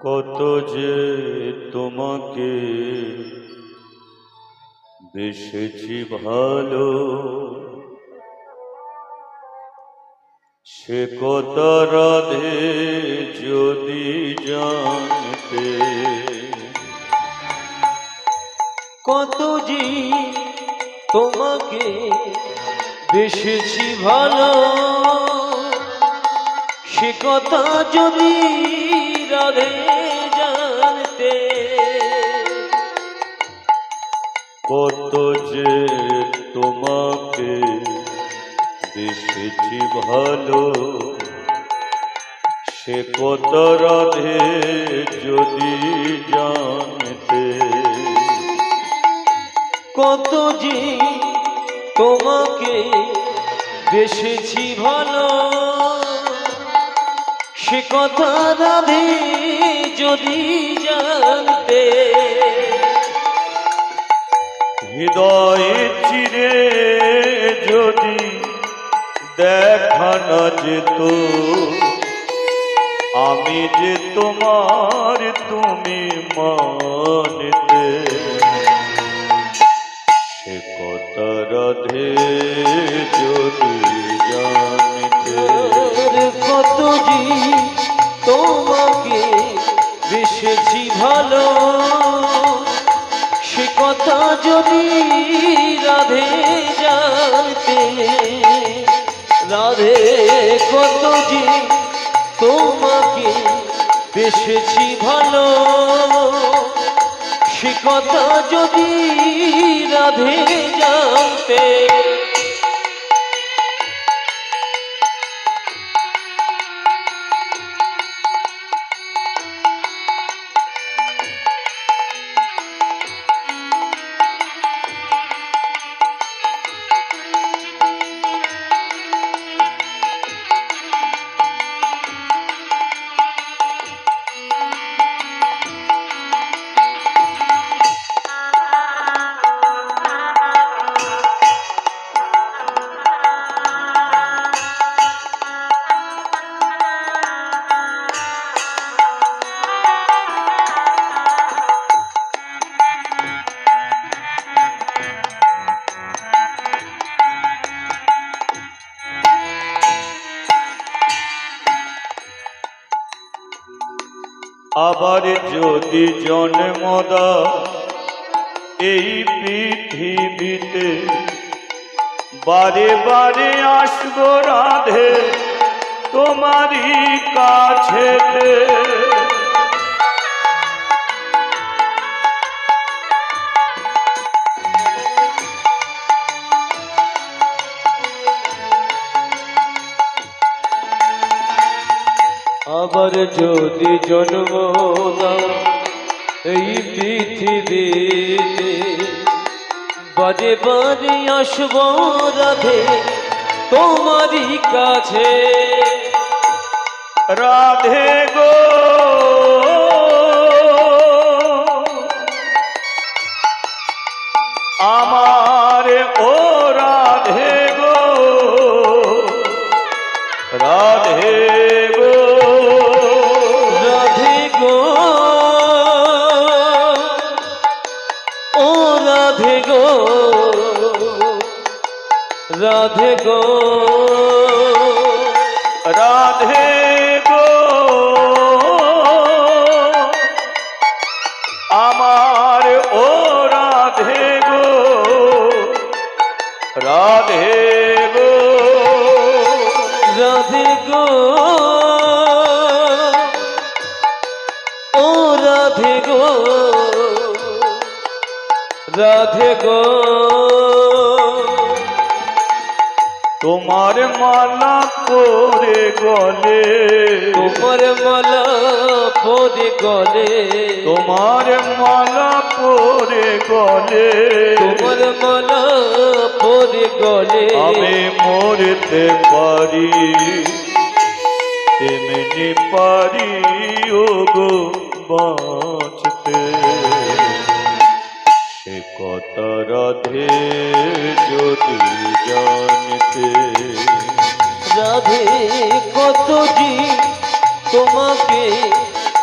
কত যে তোমাকে বেসেছি ভালো, সে কথা রাধে যদি জানতে। কত যে তোমাকে বেসেছি ভালো, সে কথা যদি রাধে জানতে। কত যে তোমাকে বেসেছি ভালো, সে কথা রাধে যদি জানতে। কত যে তোমাকে বেসেছি ভালো, সে কথা রাধে যদি জানতে। হৃদয়ে চিরে যদি দেখা না যেত, আমি যে তোমার তুমি মানতে। সে কথা রাধে যদি জানতে। কত যে তোমাকে বেসেছি ভালো, সে কথা যদি রাধে জানতে। রাধে কত যে তোমাকে বেসেছি ভালো, সে কথা যদি রাধে জানতে। আবার যদি জন্ম দাও এই পৃথিবীতে, বারে বারে আসবো রাধে তোমারই কাছেতে। আবার যদি জন্ম দাও এই পৃথিবীতে, বারে বারে আসব রাধে তোমারই কাছে। রাধে গো আমার ও রাধে গো, রাধে গো, রাধে গো, ও রাধে গো, রাধে গো, রাধে গো আমার ও রাধে গো, রাধে গো, রাধে গো, ও রাধে গো, রাধে গো। তোমার মালা পরে গলে, তোমার মালা পরে গলে, তোমার মালা পরে গলে, তোমার মালা পরে গলে। আমি মরতে পারি তেমনি পারি ও গো বাঁচতে। সে কথা রাধে যদি জানতে। রাধে কত যে তোমাকে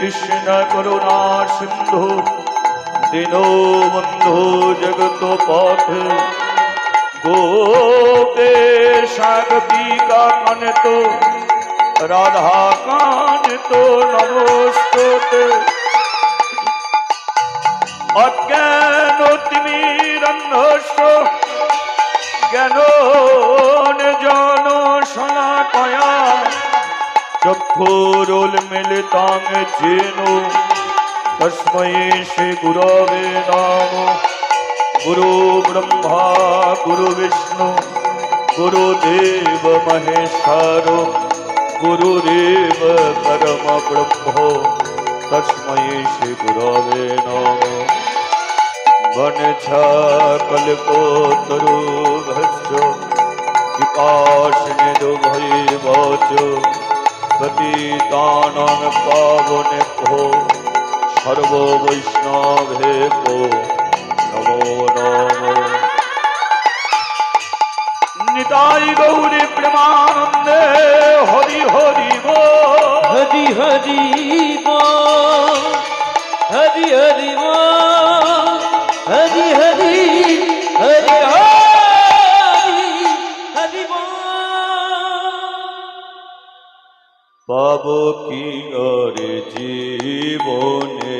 কৃষ্ণ করুণা সিন্ধু দীনবন্ধু জগত পথে গোপেশ গোপিকা কান্ত রাধা কান্ত নমস্তুতে অজ্ঞান তিমিরন্ধস্য জ্ঞান জন শলাকয়া চক্ষুরুন্মিলিতং যেন তস্मै শ্রী গুরবে নমঃ। গুরু ব্রহ্মা গুরু বিষ্ণু গুরুদেব মহেশ্বর গুরুদেব পরম ব্রহ্ম তস্मै শ্রী গুরবে নমঃ। বনচ্ছাকল্পতরুভ্যশ্চ কৃপাসিন্ধুভৈবচ পতিতানাং পাবনেভ্যো সর্ববৈষ্ণবেভ্যো নমো নমঃ। নিতাই গৌরী প্রেমানন্দে হরি হরি বল। হরি হরি বল, হরি হরি বল, হরি হরি হরি হরি হরি বল। পাব কি আরে জীবনে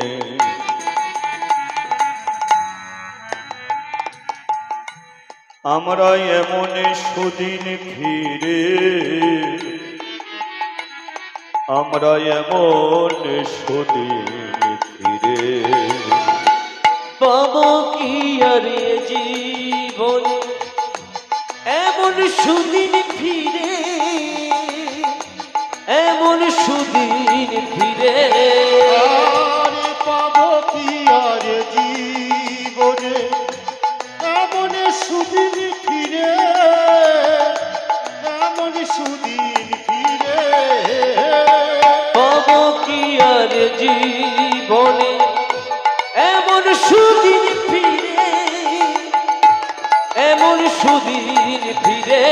আমরা এমন সুদিন ফিরে, আমরা এমন সুদিন ফিরে পাব কি আরে জীবনে এমন সুদিন ফিরে, এমন সুদিন ফিরে। আরে পাবো কি আর জীবনে এমন সুদিন ফিরে, এমন সুদিন ফিরে। পাব কি আর জীবনে এমন সুদিন ফিরে, এমন সুদিন ফিরে।